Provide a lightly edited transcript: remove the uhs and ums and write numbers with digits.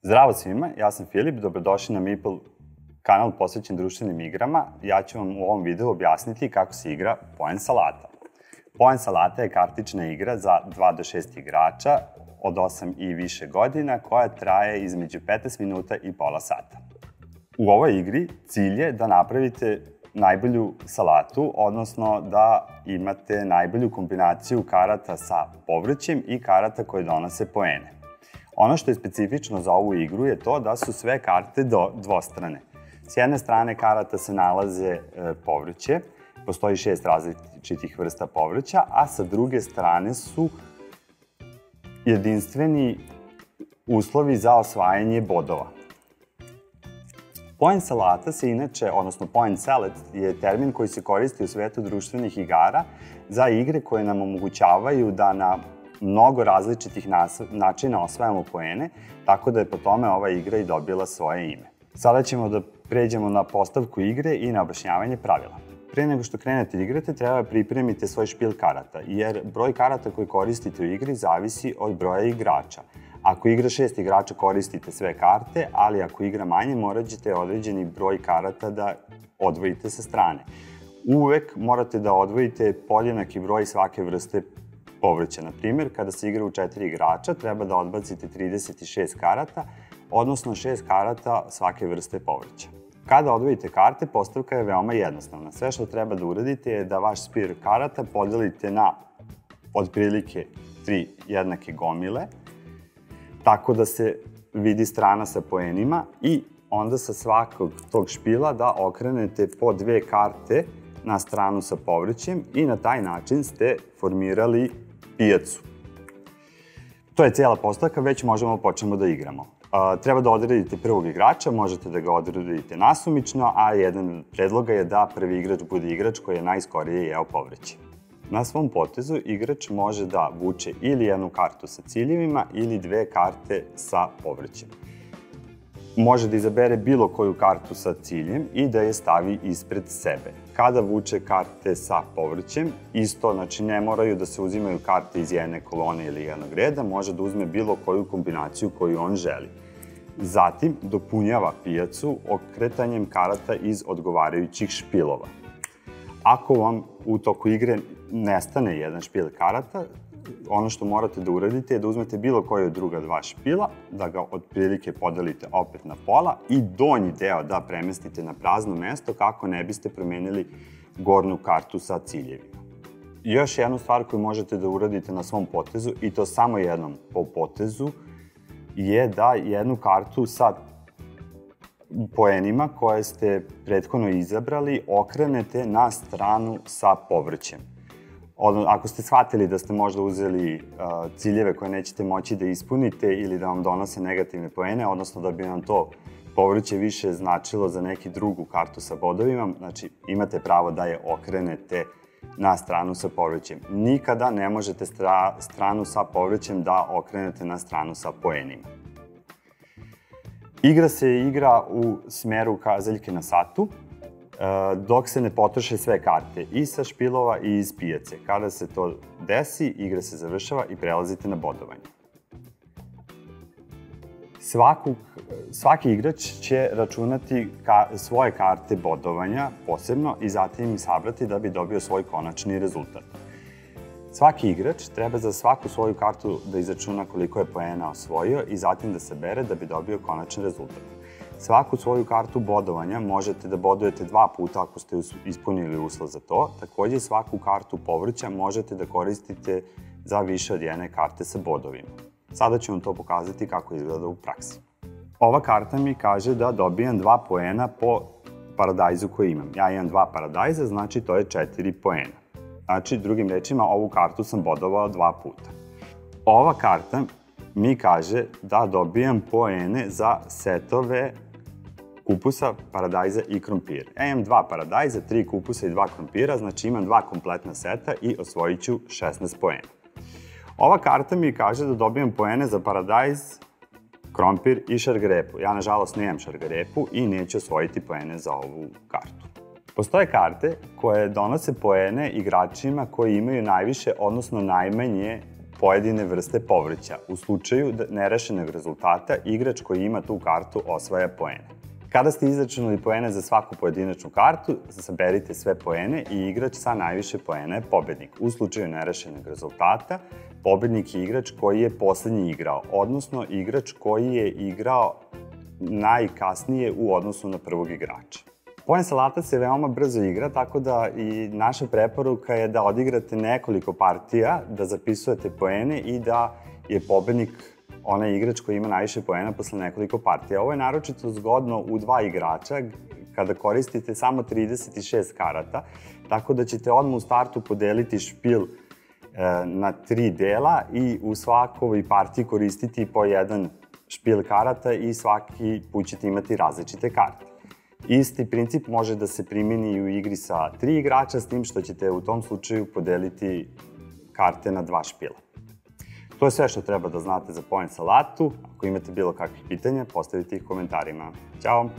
Zdravo svima, ja sam Filip, dobrodošli na Meeple, kanal posvećen društvenim igrama. Ja ću vam u ovom videu objasniti kako se igra Poen Salata. Poen Salata je kartična igra za 2 do 6 igrača od 8 i više godina koja traje između 15 minuta i pola sata. U ovoj igri cilj je da napravite najbolju salatu, odnosno da imate najbolju kombinaciju karata sa povrćem i karata koje donose poene. Ono što je specifično za ovu igru je to da su sve karte dvostrane. S jedne strane karata se nalaze povrće, postoji 6 različitih vrsta povrća, a sa druge strane su jedinstveni uslovi za osvajanje bodova. Poen salata se inače, odnosno poen salad, je termin koji se koristi u svetu društvenih igara za igre koje nam omogućavaju da na mnogo različitih načina osvajamo poene, tako da je po tome ova igra i dobila svoje ime. Sada ćemo da pređemo na postavku igre i na objašnjavanje pravila. Pre nego što krenete da igrate, treba pripremite svoj špil karata, jer broj karata koji koristite u igri zavisi od broja igrača. Ako igra 6 igrača, koristite sve karte, ali ako igra manje, morat ćete određeni broj karata da odvojite sa strane. Uvek morate da odvojite podjednaki broj svake vrste povrća. Na primjer, kada se igra u 4 igrača, treba da odbacite 36 karata, odnosno 6 karata svake vrste povrća. Kada odvojite karte, postavka je veoma jednostavna. Sve što treba da uradite je da vaš spir karata podelite na otprilike 3 jednake gomile, tako da se vidi strana sa poenima i onda sa svakog tog špila da okrenete po 2 karte na stranu sa povrćem i na taj način ste formirali pijacu. To je cijela postavka, već možemo počnemo da igramo. Treba da odredite prvog igrača, možete da ga odredite nasumično, a jedan od predloga je da prvi igrač bude igrač koji je najskorije jeo povrće. Na svom potezu igrač može da vuče ili jednu kartu sa ciljevima ili 2 karte sa povrćem. Može da izabere bilo koju kartu sa ciljem i da je stavi ispred sebe. Kada vuče karte sa povrćem, isto, znači ne moraju da se uzimaju karte iz jedne kolone ili jednog reda, može da uzme bilo koju kombinaciju koju on želi. Zatim dopunjava pijacu okretanjem karata iz odgovarajućih špilova. Ako vam u toku igre nestane jedan špil karata, ono što morate da uradite je da uzmete bilo koje od druga 2 špila, da ga otprilike podelite opet na pola i donji deo da premestite na prazno mesto kako ne biste promenili gornju kartu sa ciljevima. Još jednu stvar koju možete da uradite na svom potezu, i to samo jednom po potezu, je da jednu kartu sa poenima koje ste prethodno izabrali okrenete na stranu sa povrćem. Ako ste shvatili da ste možda uzeli ciljeve koje nećete moći da ispunite ili da vam donose negativne poene, odnosno da bi vam to povrće više značilo za neku drugu kartu sa bodovima, znači imate pravo da je okrenete na stranu sa povrćem. Nikada ne možete stranu sa povrćem da okrenete na stranu sa poenima. Igra se igra u smeru kazaljke na satu, dok se ne potroše sve karte i sa špilova i iz pijace. Kada se to desi, igra se završava i prelazite na bodovanje. Svaki igrač će računati svoje karte bodovanja posebno i zatim ih sabrati da bi dobio svoj konačni rezultat. Svaki igrač treba za svaku svoju kartu da izračuna koliko je poena osvojio i zatim da sabere da bi dobio konačni rezultat. Svaku svoju kartu bodovanja možete da bodujete 2 puta ako ste ispunili uslov za to. Takođe, svaku kartu povrća možete da koristite za više od jedne karte sa bodovima. Sada ću vam to pokazati kako izgleda u praksi. Ova karta mi kaže da dobijam 2 poena po paradajzu koji imam. Ja imam 2 paradajza, znači to je 4 poena. Znači, drugim rečima, ovu kartu sam bodovao 2 puta. Ova karta mi kaže da dobijam poene za setove kupusa, paradajza i krompira. Ja imam 2 paradajza, 3 kupusa i 2 krompira, znači imam 2 kompletna seta i osvojit ću 16 poena. Ova karta mi kaže da dobijam poene za paradajz, krompir i šargarepu. Ja, nažalost, nemam šargarepu i neću osvojiti poene za ovu kartu. Postoje karte koje donose poene igračima koji imaju najviše, odnosno najmanje pojedine vrste povrća. U slučaju nerešenog rezultata, igrač koji ima tu kartu osvaja poene. Kada ste izračunali poene za svaku pojedinačnu kartu, saberite sve poene i igrač sa najviše poena je pobednik. U slučaju nerešenog rezultata, pobednik je igrač koji je poslednji igrao, odnosno igrač koji je igrao najkasnije u odnosu na prvog igrača. Poen salata se veoma brzo igra, tako da i naša preporuka je da odigrate nekoliko partija, da zapisujete poene i da je pobednik onaj igrač koji ima najviše poena posle nekoliko partija. Ovo je naročito zgodno u dva igrača kada koristite samo 36 karata, tako da ćete odmah u startu podeliti špil na 3 dela i u svakoj partiji koristiti po jedan špil karata i svaki put ćete imati različite karte. Isti princip može da se primeni i u igri sa 3 igrača, s tim što ćete u tom slučaju podeliti karte na 2 špila. To je sve što treba da znate za poen salatu. Ako imate bilo kakvih pitanja, postavite ih u komentarima. Ćao!